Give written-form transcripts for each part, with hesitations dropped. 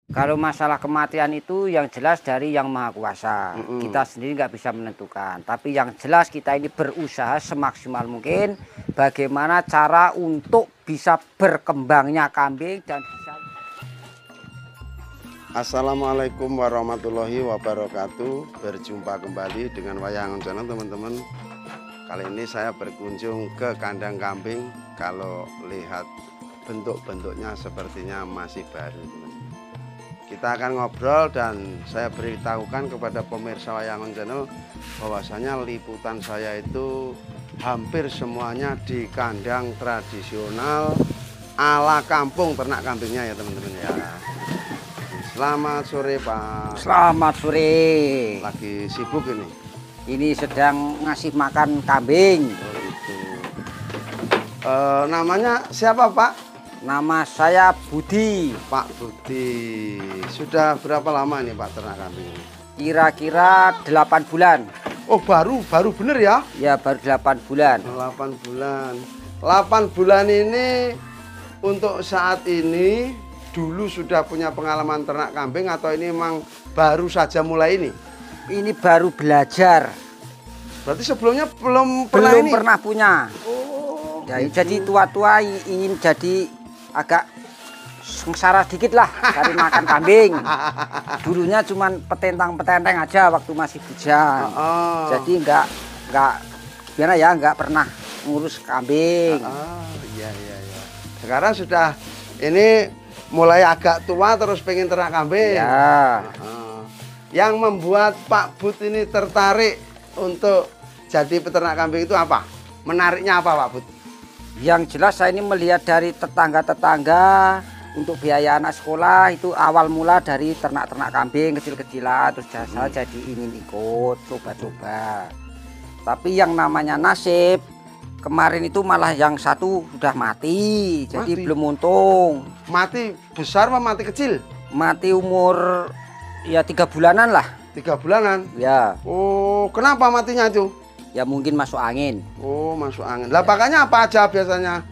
Kalau masalah kematian itu yang jelas dari Yang Maha Kuasa. Kita sendiri nggak bisa menentukan. Tapi yang jelas kita ini berusaha semaksimal mungkin bagaimana cara untuk bisa berkembangnya kambing dan bisa. Assalamualaikum warahmatullahi wabarakatuh. Berjumpa kembali dengan Wayangon Channel, teman-teman. Kali ini saya berkunjung ke kandang kambing. Kalau lihat bentuk-bentuknya sepertinya masih baru, teman-teman. Kita akan ngobrol dan saya beritahukan kepada pemirsa Wayangon Channel bahwasanya liputan saya itu hampir semuanya di kandang tradisional ala kampung ternak kambingnya ya, teman-teman ya. Selamat sore, Pak. Selamat sore. Lagi sibuk ini? Ini sedang ngasih makan kambing. Oh, itu. Namanya siapa, Pak? Nama saya Budi. Pak Budi. Sudah berapa lama nih Pak ternak kambing ini? Kira-kira 8 bulan. Oh, baru bener ya? Ya, baru 8 bulan. 8 bulan. 8 bulan ini untuk saat ini dulu sudah punya pengalaman ternak kambing atau ini memang baru saja mulai ini? Ini baru belajar. Berarti sebelumnya belum pernah ini? Pernah punya. Oh, ya, gitu. Jadi tua-tua ingin jadi agak sengsara dikit lah cari makan kambing. Dulunya cuman petentang-petenteng aja waktu masih bujang. Jadi nggak gimana ya, nggak pernah ngurus kambing. Iya. Sekarang sudah ini mulai agak tua terus pengen ternak kambing. Ya. Yang membuat Pak Bud ini tertarik untuk jadi peternak kambing itu apa? Menariknya apa, Pak Bud? Yang jelas saya ini melihat dari tetangga-tetangga untuk biaya anak sekolah itu awal mula dari ternak-ternak kambing kecil-kecilan, terus saya jadi ingin ikut coba-coba. Tapi yang namanya nasib kemarin itu malah yang satu sudah mati, jadi belum untung. Mati besar apa mati kecil? Mati umur ya 3 bulanan lah. 3 bulanan? Ya. Oh, kenapa matinya itu? Ya mungkin masuk angin. Oh, masuk angin. Lah pakannya apa aja biasanya?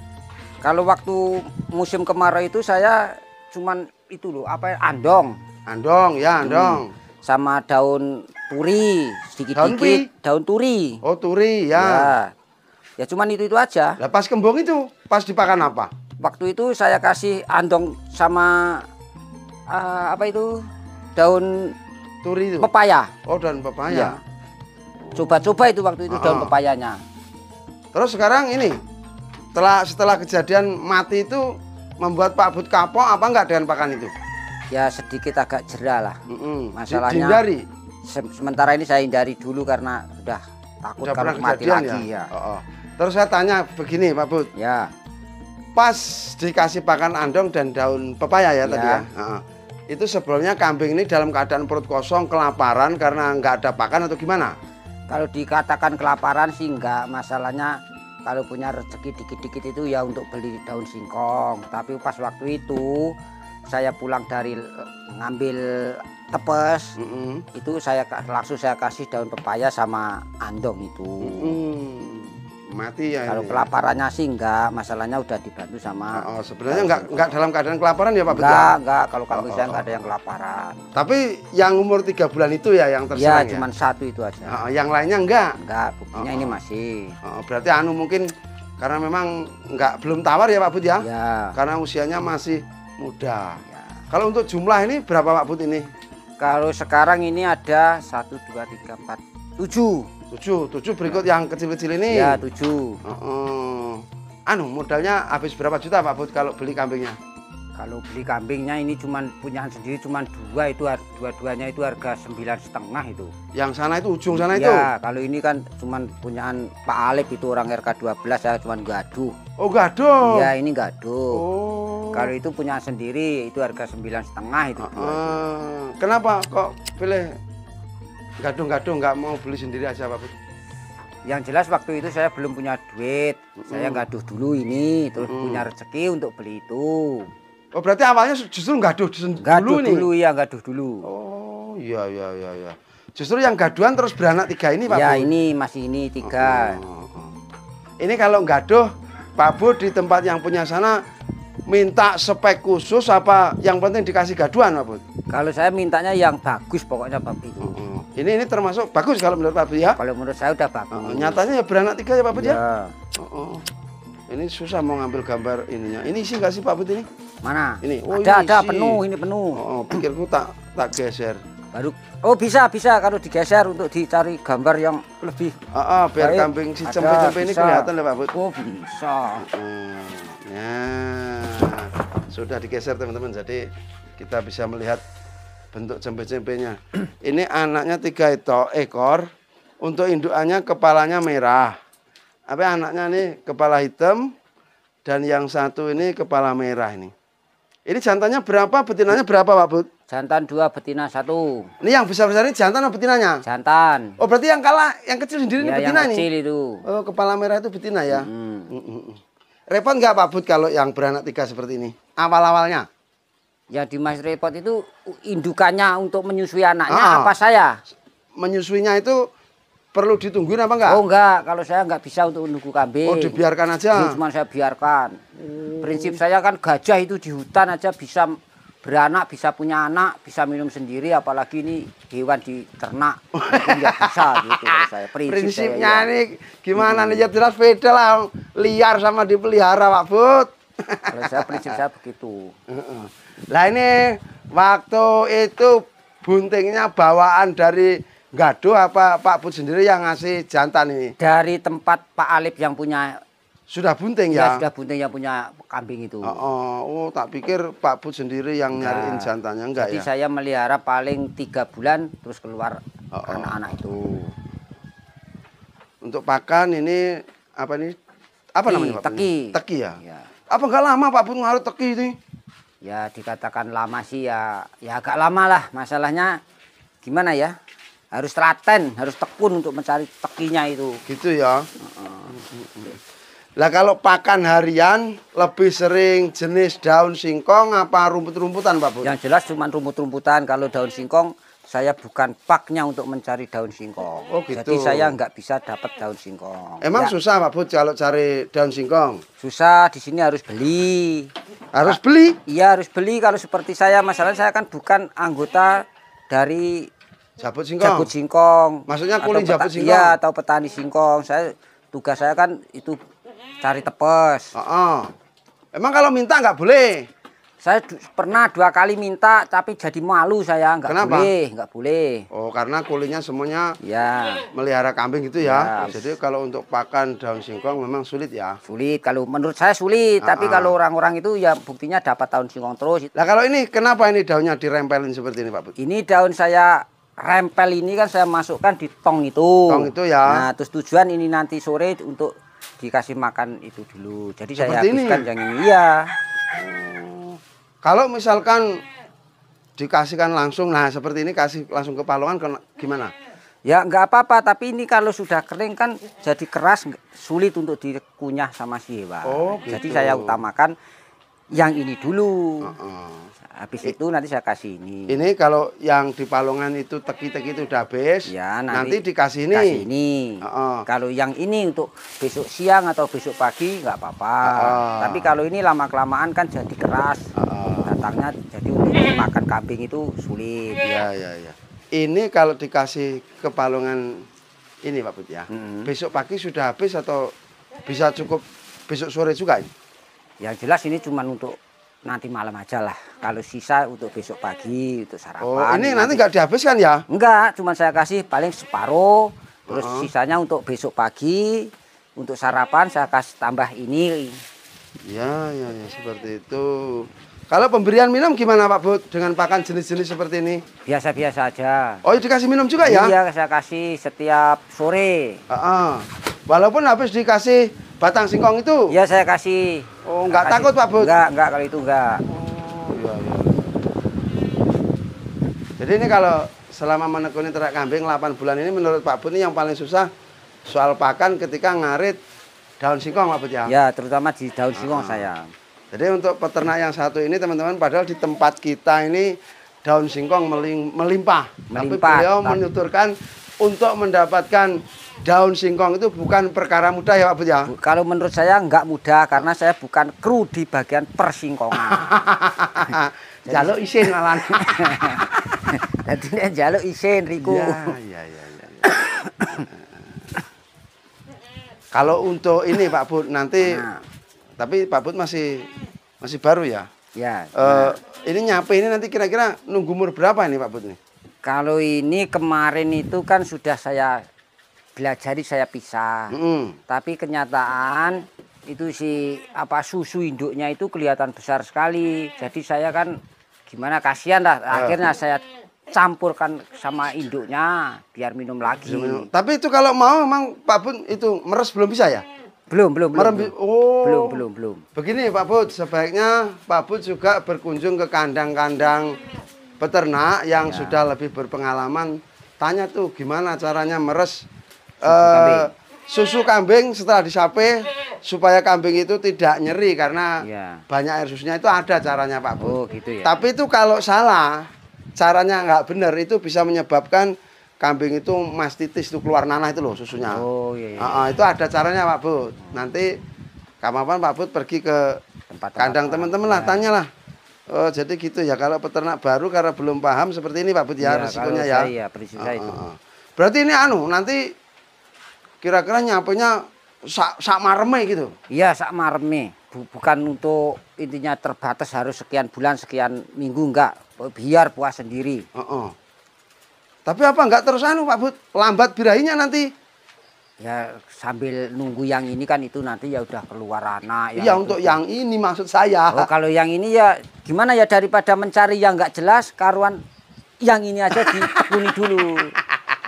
Kalau waktu musim kemarau itu saya cuman itu loh, andong. Andong, ya andong. Sama daun turi, sedikit-sedikit. Daun turi. Oh, turi, ya. Ya cuman itu aja. Lah pas kembung itu, pas dipakan apa? Waktu itu saya kasih andong sama apa itu? Daun turi itu. Pepaya. Oh, daun pepaya. Ya. Coba-coba itu waktu itu daun pepayanya. Terus sekarang ini setelah kejadian mati itu membuat Pak Bud kapok apa enggak dengan pakan itu? Ya sedikit agak jerah lah. Masalahnya dihindari. Sementara ini saya hindari dulu karena udah takut kalau mati lagi ya. Terus saya tanya begini Pak Bud. Ya. Pas dikasih pakan andong dan daun pepaya ya. Tadi ya. Itu sebelumnya kambing ini dalam keadaan perut kosong, kelaparan karena nggak ada pakan atau gimana? Kalau dikatakan kelaparan sih enggak, masalahnya kalau punya rezeki dikit-dikit itu ya untuk beli daun singkong. Tapi pas waktu itu saya pulang dari ngambil tepes, itu langsung saya kasih daun pepaya sama andong itu. Mati ya. Kalau kelaparannya sih enggak, masalahnya udah dibantu sama. Sebenarnya enggak dalam keadaan kelaparan ya Pak Bud? Enggak, kalau kambing saya enggak ada yang kelaparan. Tapi yang umur 3 bulan itu ya yang terserang ya? Cuman satu itu aja. Yang lainnya enggak? Enggak, buktinya ini masih. Berarti mungkin karena memang belum tawar ya Pak Bud ya? Ya. Karena usianya masih muda. Ya. Kalau untuk jumlah ini berapa Pak Bud ini? Kalau sekarang ini ada 1, 2, 3, 4, 7. 7 berikut yang kecil-kecil ini? Ya 7. Modalnya habis berapa juta Pak Bud kalau beli kambingnya? Kalau beli kambingnya ini cuman punyaan sendiri cuman 2 itu, dua-duanya itu harga 9,5 itu. Yang sana itu ujung sana itu? Ya, kalau ini kan cuman punyaan Pak Alif itu orang RK 12 ya cuman gaduh. Oh, gaduh. Ya, ini gaduh. Kalau itu punyaan sendiri itu harga 9,5 itu. Kenapa kok pilih gaduh-gaduh nggak mau beli sendiri aja Pak Bud? Yang jelas waktu itu saya belum punya duit. Saya gaduh dulu ini, terus punya rezeki untuk beli itu. Oh, berarti awalnya justru gaduh dulu nih? Gaduh dulu. Oh, iya. Justru yang gaduhan terus beranak 3 ini Pak Bud? Ya, ini masih ini 3. Ini kalau gaduh Pak Bud di tempat yang punya sana minta spek khusus apa yang penting dikasih gaduhan Pak Bud? Kalau saya mintanya yang bagus pokoknya Pak Bud. Ini termasuk bagus kalau menurut Pak Bud ya? Kalau menurut saya udah bagus. Nyatanya ya beranak 3 ya Pak Bud ya? Ini susah mau ngambil gambar ininya. Ini isi nggak sih Pak Bud ini? Mana? Ini. Ada penuh, ini penuh. Pikirku tak geser. Baru bisa kalau digeser untuk dicari gambar yang lebih biar baik. kambing si cempe-cempe ini kelihatan ya Pak Bud. Oh bisa. Nah, sudah digeser teman-teman. Jadi kita bisa melihat bentuk cempe-cempenya. Ini anaknya 3 ekor. Untuk indukannya kepalanya merah. Apa anaknya nih kepala hitam dan yang satu ini kepala merah ini. Ini jantannya berapa, betinanya berapa Pak Bud? Jantan 2, betina 1. Ini yang besar-besar ini jantan atau betinanya? Jantan. Oh berarti yang kalah, yang kecil sendiri ini betina yang kecil nih? Itu. Oh kepala merah itu betina ya? Repot nggak Pak Bud kalau yang beranak 3 seperti ini? Awal-awalnya? Ya di Mas repot itu indukannya untuk menyusui anaknya apa saya? Menyusuinya itu perlu ditungguin apa enggak? Oh enggak, kalau saya enggak bisa untuk menunggu kambing. Oh dibiarkan aja? Cuma saya biarkan. Prinsip saya kan gajah itu di hutan aja bisa beranak, bisa punya anak, bisa minum sendiri, apalagi ini hewan di ternak. Enggak bisa gitu kalau saya. Prinsipnya ini gimana nih? Ya jelas beda lah, liar sama dipelihara Pak Bud. Kalau saya prinsip saya begitu. Lah ini waktu itu buntingnya bawaan dari Gado apa Pak Bud sendiri yang ngasih jantan ini? Dari tempat Pak Alip yang punya. Sudah bunting ya? Sudah bunting yang punya kambing itu. Oh, tak pikir Pak Bud sendiri yang nyariin jantannya, enggak jadi ya? Jadi saya melihara paling 3 bulan terus keluar anak-anak itu. Untuk pakan ini apa nih? Apa namanya Pak? Teki ya? Apa enggak lama Pak Bud ngaruh teki ini? Ya dikatakan lama sih ya agak lama lah. Masalahnya gimana ya? Harus telaten, harus tekun untuk mencari tekinya itu. Gitu ya. Lah kalau pakan harian lebih sering jenis daun singkong apa rumput-rumputan Pak Bud? Yang jelas cuma rumput-rumputan. Kalau daun singkong saya bukan paknya untuk mencari daun singkong. Oh gitu. Jadi saya nggak bisa dapat daun singkong. Emang susah Pak Bud kalau cari daun singkong? Susah, di sini harus beli. Harus beli? Iya harus beli. Kalau seperti saya, masalahnya saya kan bukan anggota dari Jabut singkong. Jabut singkong. Maksudnya kulit jabut singkong. Iya, atau petani singkong. Tugas saya kan itu cari tepes. Emang kalau minta nggak boleh? Saya pernah 2 kali minta, tapi jadi malu saya nggak boleh. Oh, karena kulitnya semuanya ya melihara kambing gitu ya. Jadi kalau untuk pakan daun singkong memang sulit ya. Sulit. Kalau menurut saya sulit. Tapi kalau orang-orang itu ya buktinya dapat daun singkong terus. Nah kalau ini kenapa ini daunnya dirempelin seperti ini Pak Bud? Ini daun saya rempel ini kan saya masukkan di tong itu. Tong itu ya. Nah, terus tujuan ini nanti sore untuk dikasih makan itu dulu. Jadi seperti saya habiskan yang ini ya. Kalau misalkan dikasihkan langsung, nah seperti ini kasih langsung ke palongan gimana? Ya nggak apa-apa, tapi ini kalau sudah kering kan jadi keras, sulit untuk dikunyah sama si hewan. Oh, gitu. Jadi saya utamakan yang ini dulu. Habis itu nanti saya kasih ini. Ini kalau yang di palongan itu teki-teki itu udah habis, ya, nanti dikasih ini. Kasih ini. Kalau yang ini untuk besok siang atau besok pagi nggak apa-apa. Tapi kalau ini lama-kelamaan kan jadi keras. Datangnya jadi untuk makan kambing itu sulit. Ya. Ini kalau dikasih ke palongan ini Pak Bud ya. Besok pagi sudah habis atau bisa cukup besok sore juga ini? Yang jelas ini cuma untuk nanti malam aja lah. Kalau sisa untuk besok pagi, untuk sarapan. Oh, ini nanti nggak dihabiskan ya? Enggak, cuma saya kasih paling separuh. Terus sisanya untuk besok pagi, untuk sarapan saya kasih tambah ini. Ya, seperti itu. Kalau pemberian minum gimana Pak Bud dengan pakan jenis-jenis seperti ini? Biasa-biasa aja. Oh, dikasih minum juga ya? Iya, saya kasih setiap sore. Walaupun habis dikasih batang singkong itu? Iya, saya kasih. Oh, nggak takut Pak Bud? Enggak kalau itu enggak. Iya. Jadi ini kalau selama menekuni ternak kambing 8 bulan ini menurut Pak Bud ini yang paling susah soal pakan ketika ngarit daun singkong Pak Bud ya? Ya, terutama di daun singkong saya. Jadi untuk peternak yang satu ini teman-teman, padahal di tempat kita ini daun singkong melimpah. Tapi beliau menuturkan untuk mendapatkan daun singkong itu bukan perkara mudah ya Pak Bud ya? Kalau menurut saya nggak mudah karena saya bukan kru di bagian persingkongan. Jaluk isin malah. Jadi nek jaluk isin riku. Ya. Kalau untuk ini Pak Bud nanti, tapi Pak Bud masih baru ya? Ya. Ini nyape ini nanti kira-kira nunggu umur berapa ini Pak Bud nih? Kalau ini kemarin itu kan sudah saya belajari, saya pisah. Tapi kenyataan itu susu induknya itu kelihatan besar sekali. Jadi saya kan gimana, kasihan lah. Akhirnya saya campurkan sama induknya biar minum lagi. Tapi itu kalau mau memang Pak Bud itu meres belum bisa ya? Belum. Oh. Belum. Begini Pak Bud, sebaiknya Pak Bud juga berkunjung ke kandang-kandang peternak yang sudah lebih berpengalaman. Tanya tuh gimana caranya meres susu kambing setelah disape supaya kambing itu tidak nyeri karena banyak air susunya. Itu ada caranya Pak Bud. Oh gitu ya. Tapi itu kalau salah, caranya nggak benar, itu bisa menyebabkan kambing itu mastitis, itu keluar nanah itu loh susunya. Oh iya. Itu ada caranya Pak Bud. Nanti kapan Pak Bud pergi ke kandang teman-teman lah, tanyalah. Oh jadi gitu ya, kalau peternak baru karena belum paham seperti ini Pak Bud ya, resikonya ya. Iya, prinsip saya itu. Berarti ini nanti kira-kira nyapenya sak mareme gitu. Iya, sak mareme. Bukan untuk intinya terbatas harus sekian bulan, sekian minggu, enggak. Biar puas sendiri. Tapi apa enggak terus Pak Bud? Lambat birahinya nanti. Ya sambil nunggu yang ini kan itu nanti ya udah keluar anak. Iya untuk yang ini maksud saya. Oh kalau yang ini ya gimana ya, daripada mencari yang enggak jelas, karuan yang ini aja ditekuni dulu.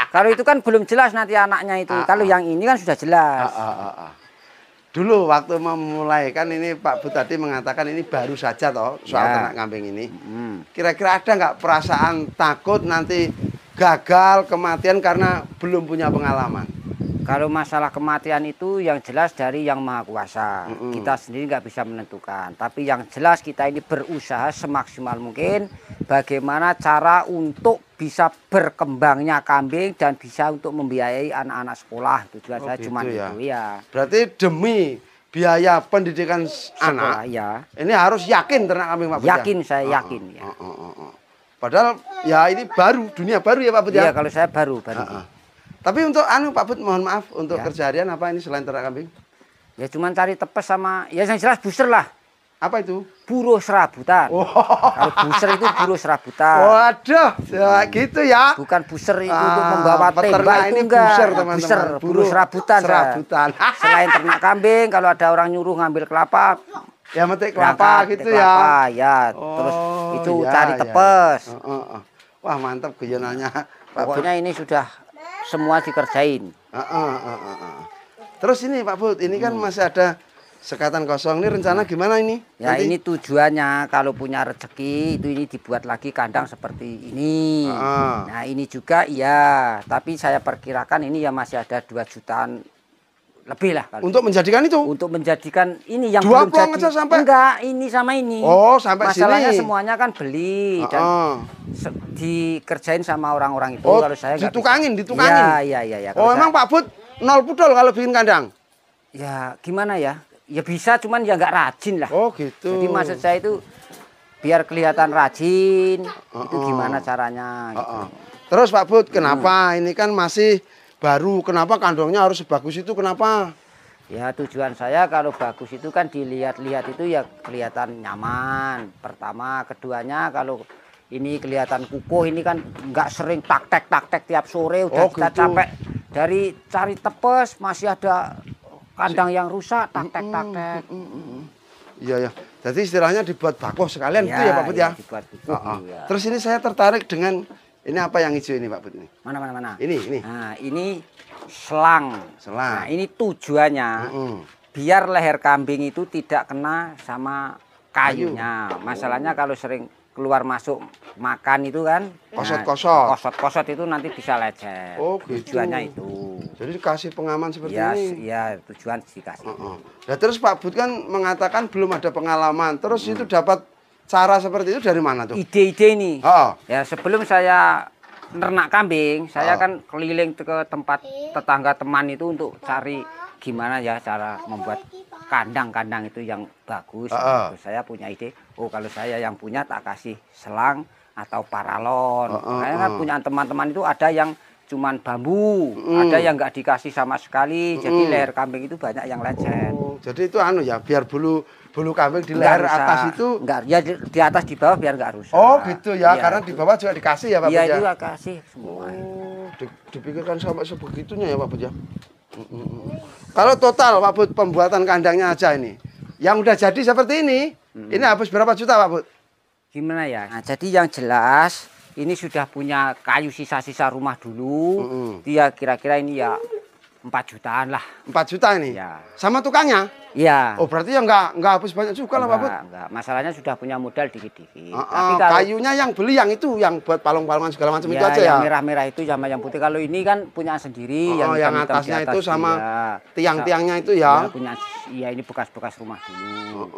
Kalau itu kan belum jelas nanti anaknya itu. Kalau yang ini kan sudah jelas. Dulu waktu memulai kan ini Pak Bud tadi mengatakan ini baru saja toh soal ternak kambing ini. Kira-kira ada nggak perasaan takut nanti gagal, kematian karena belum punya pengalaman? Kalau masalah kematian itu yang jelas dari Yang Maha Kuasa. Kita sendiri nggak bisa menentukan. Tapi yang jelas kita ini berusaha semaksimal mungkin bagaimana cara untuk bisa berkembangnya kambing dan bisa untuk membiayai anak-anak sekolah. Tujuan saya cuma itu ya. Berarti demi biaya pendidikan sekolah, anak, ini harus yakin ternak kambing Pak Bud. Yakin, saya yakin ya. Padahal ya ini baru, dunia baru ya Pak Bud ya. Iya, kalau saya baru. Tapi untuk Pak Bud, mohon maaf, untuk kerja harian apa ini selain ternak kambing? Ya cuman cari tepes sama, ya yang jelas booster lah. Apa itu? Buruh serabutan. Kalau booster itu buruh serabutan. Waduh, ya gitu ya. Bukan booster itu untuk membawa tembak itu enggak. Booster, teman-teman. Booster, buruh serabutan. Selain ternak kambing, kalau ada orang nyuruh ngambil kelapa, ya metik kelapa gitu ya. Ya, terus itu cari tepes. Wah mantap guyonannya. Pokoknya ini sudah semua dikerjain. Terus ini Pak Bud, ini kan masih ada sekatan kosong. Ini rencana gimana ini? Ya nanti? Ini tujuannya kalau punya rezeki itu ini dibuat lagi kandang seperti ini. Nah ini juga iya, tapi saya perkirakan ini ya masih ada 2 jutaan lebih lah. Untuk menjadikan itu? Untuk menjadikan ini yang belum jadi. Aja sampai? Enggak, ini sama ini. Oh sampai masalahnya sini. Semuanya kan beli dan dikerjain sama orang-orang itu. Oh kalau saya ditukangin. Iya. Oh emang Pak Bud 0 pudol kalau bikin kandang? Ya gimana ya? Ya bisa, cuman ya nggak rajin lah. Oh gitu. Jadi maksud saya itu biar kelihatan rajin, itu gimana caranya. Gitu. Terus Pak Bud, kenapa ini kan masih baru, kenapa kandangnya harus sebagus itu, kenapa? Ya tujuan saya kalau bagus itu kan dilihat-lihat itu ya kelihatan nyaman. Pertama, keduanya kalau ini kelihatan kukuh, ini kan nggak sering taktek tiap sore, udah kita capek dari cari tepes, masih ada kandang yang rusak, taktek. Iya. Jadi istilahnya dibuat bakoh sekalian gitu ya Pak Bud ya. Dibuat kukuh, Terus ini saya tertarik dengan ini apa yang hijau ini Pak Bud ini? Mana? Ini. Nah, ini selang. Nah, ini tujuannya biar leher kambing itu tidak kena sama kayunya. Masalahnya kalau sering keluar masuk makan itu kan kosot itu nanti bisa lecet. Oh gitu. Tujuannya itu. Jadi dikasih pengaman seperti ini. Iya, tujuan dikasih. Nah, terus Pak Bud kan mengatakan belum ada pengalaman. Terus itu dapat cara seperti itu dari mana tuh? Ide-ide ini. Ya sebelum saya ternak kambing, saya kan keliling ke tempat tetangga teman itu untuk cari gimana ya cara membuat kandang-kandang itu yang bagus. Terus saya punya ide, oh kalau saya yang punya tak kasih selang atau paralon. Saya kan punya teman-teman itu ada yang cuman bambu, ada yang nggak dikasih sama sekali. Jadi leher kambing itu banyak yang lecet. Jadi itu anu ya, biar bulu kambing di leher atas itu enggak, ya di atas di bawah biar nggak rusak. Oh gitu ya, iya, karena di bawah juga dikasih ya Pak Bud Iya ya? juga kasih semua. Dipikirkan sampai sebegitunya ya Pak Bud ya? Kalau total Pak Bud pembuatan kandangnya aja ini, yang udah jadi seperti ini habis berapa juta Pak Bud? Gimana ya? Nah, jadi yang jelas ini sudah punya kayu sisa-sisa rumah dulu. Dia kira-kira ini ya 4 jutaan lah. 4 juta ini? Ya. Sama tukangnya? Iya. Oh berarti ya nggak habis banyak juga lah Pak Bud? Enggak. Masalahnya sudah punya modal dikit-dikit. Tapi kalau kayunya yang beli yang itu, yang buat palung-palungan segala macam itu aja ya? Yang merah-merah itu sama yang putih. Kalau ini kan punya sendiri. Yang atasnya itu sama tiang-tiangnya itu ya? Iya ini bekas-bekas rumah dulu.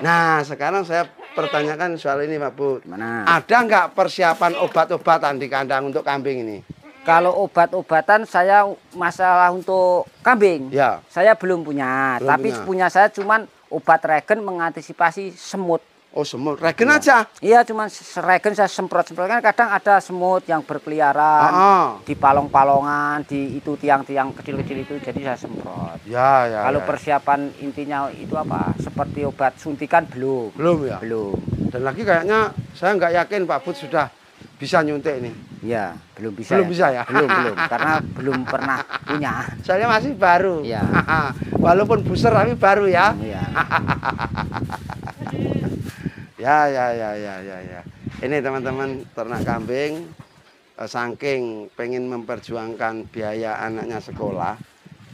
Nah sekarang saya pertanyakan soal ini Pak Bud. Mana? Ada nggak persiapan obat-obatan di kandang untuk kambing ini? Kalau obat-obatan saya masalah untuk kambing, ya. Saya belum punya. Tapi punya saya cuman obat regen mengantisipasi semut. Oh semut, regen aja? Iya cuman regen saya semprot-semprot. Kan kadang ada semut yang berkeliaran di palong-palongan, di itu tiang-tiang kecil-kecil itu, jadi saya semprot. Ya. Kalau persiapan intinya itu apa? Seperti obat suntikan belum. Belum ya? Belum. Dan lagi kayaknya saya nggak yakin Pak Bud sudah bisa nyuntik ini. Ya, belum bisa. Belum bisa ya? Belum, karena belum pernah punya. Soalnya masih baru. Ya. Walaupun booster tapi baru ya. Iya. Ya. Ini teman-teman ternak kambing saking pengen memperjuangkan biaya anaknya sekolah.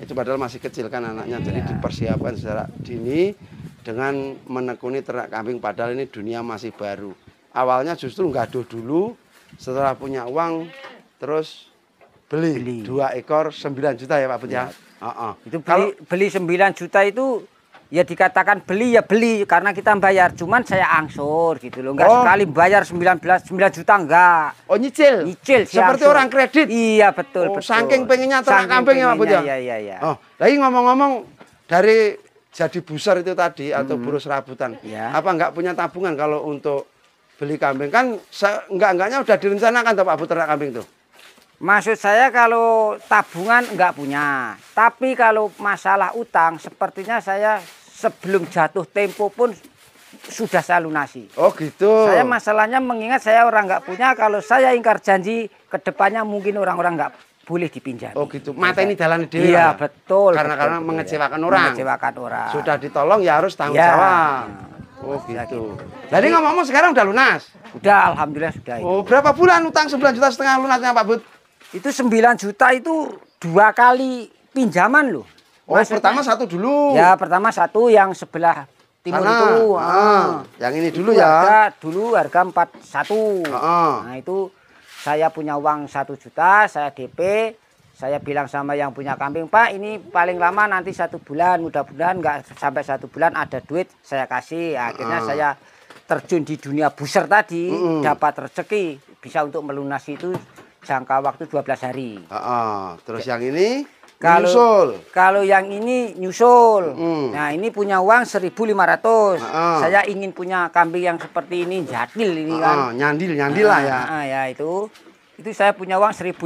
Itu padahal masih kecil kan anaknya, jadi dipersiapkan secara dini dengan menekuni ternak kambing padahal ini dunia masih baru. Awalnya justru gaduh dulu, setelah punya uang terus beli 2 ekor 9 juta ya Pak Bud ya. Itu beli 9 juta itu ya dikatakan beli ya beli karena kita bayar, cuman saya angsur gitu loh, enggak sekali bayar 9 juta enggak. Oh nyicil? Nyicil seperti angsur. Orang kredit? Iya betul. Saking pengennya ternak kambing ya Pak Bud ya? Iya. Lagi ngomong-ngomong dari jadi busar itu tadi atau burus rabutan, apa enggak punya tabungan kalau untuk beli kambing? Kan enggak-enggaknya udah direncanakan tuh Pak Bud ternak kambing tuh. Maksud saya kalau tabungan enggak punya. Tapi kalau masalah utang sepertinya saya sebelum jatuh tempo pun sudah saya lunasi. Oh gitu. Saya masalahnya mengingat saya orang enggak punya, kalau saya ingkar janji ke depannya mungkin orang-orang enggak boleh dipinjam. Oh gitu. Mata ini jalan dewe. Iya betul. Karena mengecewakan orang. Mengecewakan orang. Sudah ditolong ya harus tanggung jawab. Oh gitu. Jadi ngomong-ngomong sekarang udah lunas? Udah, alhamdulillah sudah. Oh berapa bulan utang 9,5 juta lunasnya Pak Bud? Itu 9 juta itu 2 kali pinjaman loh. Oh pertama 1 dulu? Ya pertama 1 yang sebelah timur itu. Yang ini dulu ya? Dulu harga 41. Nah itu saya punya uang 1 juta, saya DP. Saya bilang sama yang punya kambing, Pak ini paling lama nanti 1 bulan, mudah-mudahan nggak sampai 1 bulan ada duit saya kasih. Akhirnya saya terjun di dunia buser tadi, dapat rezeki bisa untuk melunasi itu jangka waktu 12 hari. Terus yang ini kalau yang ini nyusul. Nah ini punya uang 1.500. Saya ingin punya kambing yang seperti ini, jadil ini kan. Nyandil lah ya. Ya itu saya punya uang 1.500,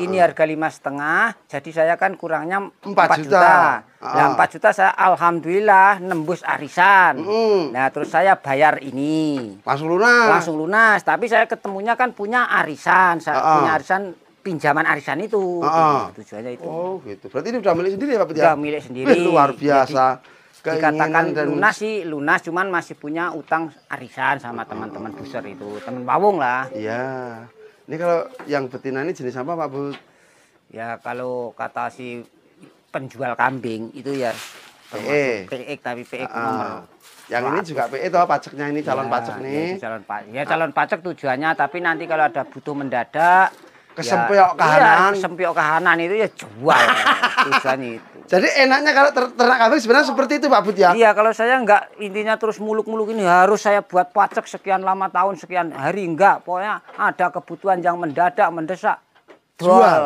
ini harga 5,5, jadi saya kan kurangnya 4 juta. Nah 4 juta saya alhamdulillah nembus arisan. Nah terus saya bayar ini. Langsung lunas? Langsung lunas, tapi saya ketemunya kan punya arisan, punya arisan pinjaman arisan itu. Tujuannya itu. Oh gitu, berarti ini udah milik sendiri ya Pak Bud ya? Udah milik sendiri. Luar biasa. Dikatakan lunas sih, lunas cuman masih punya utang arisan sama teman-teman buser itu, teman pawung lah. Iya. Ini kalau yang betina ini jenis apa Pak Bud? Ya kalau kata si penjual kambing itu ya PE tapi PE nomor. Yang ini juga PE toh pajaknya ini calon pajak nih. Calon pajak tujuannya, tapi nanti kalau ada butuh mendadak Kesempyok kahanan. Iya, kesempyok kahanan itu ya jual. Tujuannya itu. Jadi enaknya kalau ternak kambing sebenarnya seperti itu Pak Bud ya? Iya, kalau saya enggak intinya terus muluk-muluk ini harus saya buat pacek sekian lama tahun, sekian hari, enggak. Pokoknya ada kebutuhan yang mendadak, mendesak. Jual.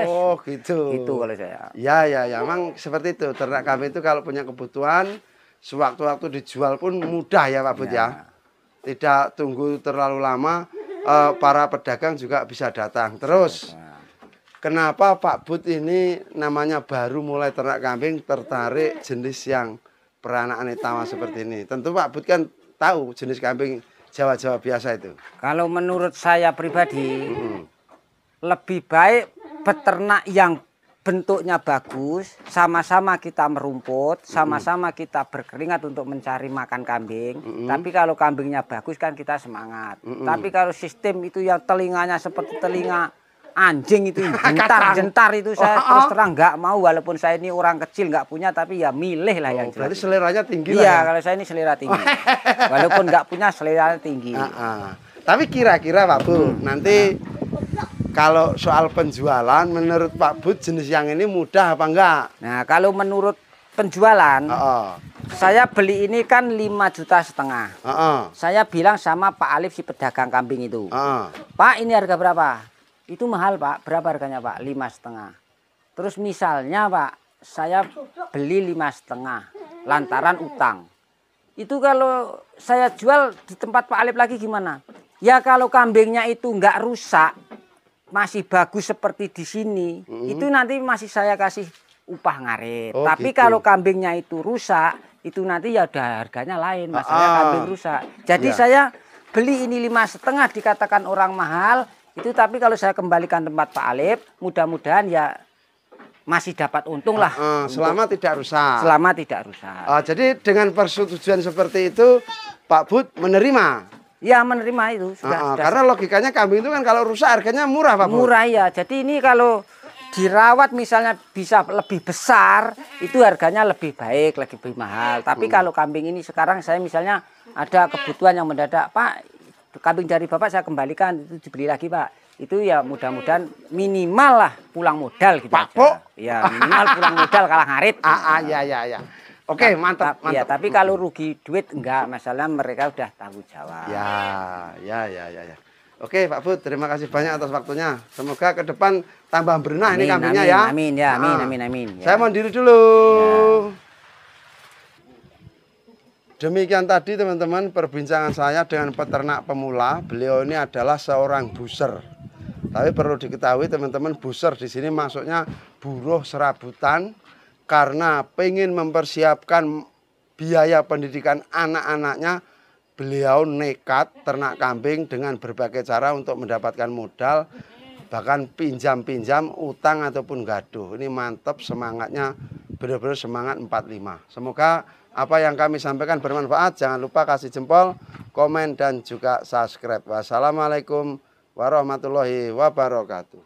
Oh gitu. Itu kalau saya. Ya, emang seperti itu. Ternak kambing itu kalau punya kebutuhan, sewaktu-waktu dijual pun mudah ya Pak Bud ya. Tidak tunggu terlalu lama, para pedagang juga bisa datang. Terus, kenapa Pak Bud ini namanya baru mulai ternak kambing tertarik jenis yang peranakan tawa seperti ini? Tentu Pak Bud kan tahu jenis kambing Jawa-Jawa biasa itu. Kalau menurut saya pribadi, lebih baik peternak yang bentuknya bagus, sama-sama kita merumput, sama-sama kita berkeringat untuk mencari makan kambing. Tapi kalau kambingnya bagus kan kita semangat. Tapi kalau sistem itu yang telinganya seperti telinga anjing itu jentar itu saya terus terang nggak mau, walaupun saya ini orang kecil nggak punya, tapi ya milih lah yang jelas. Berarti seleranya tinggi lah. Iya, ya? kalau saya ini selera tinggi. Walaupun nggak punya selera tinggi. Tapi kira-kira Pak Bud, nanti kalau soal penjualan menurut Pak Bud jenis yang ini mudah apa enggak? Nah, kalau menurut penjualan, saya beli ini kan 5,5 juta. Saya bilang sama Pak Alif si pedagang kambing itu, Pak ini harga berapa? Itu mahal Pak, berapa harganya Pak? 5,5. Terus misalnya Pak, saya beli 5,5 lantaran utang. Itu kalau saya jual di tempat Pak Alif lagi gimana? Ya kalau kambingnya itu nggak rusak, masih bagus seperti di sini, itu nanti masih saya kasih upah ngarit. Tapi gitu. Kalau kambingnya itu rusak, itu nanti ya udah harganya lain, masalahnya kambing rusak. Jadi saya beli ini 5,5 dikatakan orang mahal. Itu tapi kalau saya kembalikan tempat Pak Alif, mudah-mudahan ya masih dapat untung lah. Selama tidak rusak. Selama tidak rusak. Jadi dengan persetujuan seperti itu, Pak Bud menerima? Ya menerima itu. Sudah. Karena logikanya kambing itu kan kalau rusak harganya murah Pak Bud? Murah ya. Jadi ini kalau dirawat misalnya bisa lebih besar, itu harganya lebih baik, lebih mahal. Tapi kalau kambing ini sekarang saya misalnya ada kebutuhan yang mendadak, Pak, kambing dari Bapak saya kembalikan, itu dibeli lagi Pak. Itu ya mudah-mudahan minimal lah pulang modal gitu Pak aja. Ya minimal pulang modal kalah ngarit. Ya. Oke, mantap. Ya, tapi kalau rugi duit enggak, masalah mereka udah tanggung jawab. Ya. Oke Pak Bud, terima kasih banyak atas waktunya. Semoga ke depan tambah berenah ini kambingnya ya. Amin ya, amin. Saya mau diri dulu. Demikian tadi teman-teman perbincangan saya dengan peternak pemula. Beliau ini adalah seorang buser. Tapi perlu diketahui teman-teman, buser di sini maksudnya buruh serabutan karena pengen mempersiapkan biaya pendidikan anak-anaknya. Beliau nekat ternak kambing dengan berbagai cara untuk mendapatkan modal, bahkan pinjam-pinjam, utang ataupun gaduh. Ini mantap semangatnya, benar-benar semangat 45. Semoga apa yang kami sampaikan bermanfaat. Jangan lupa kasih jempol, komen, dan juga subscribe. Wassalamualaikum warahmatullahi wabarakatuh.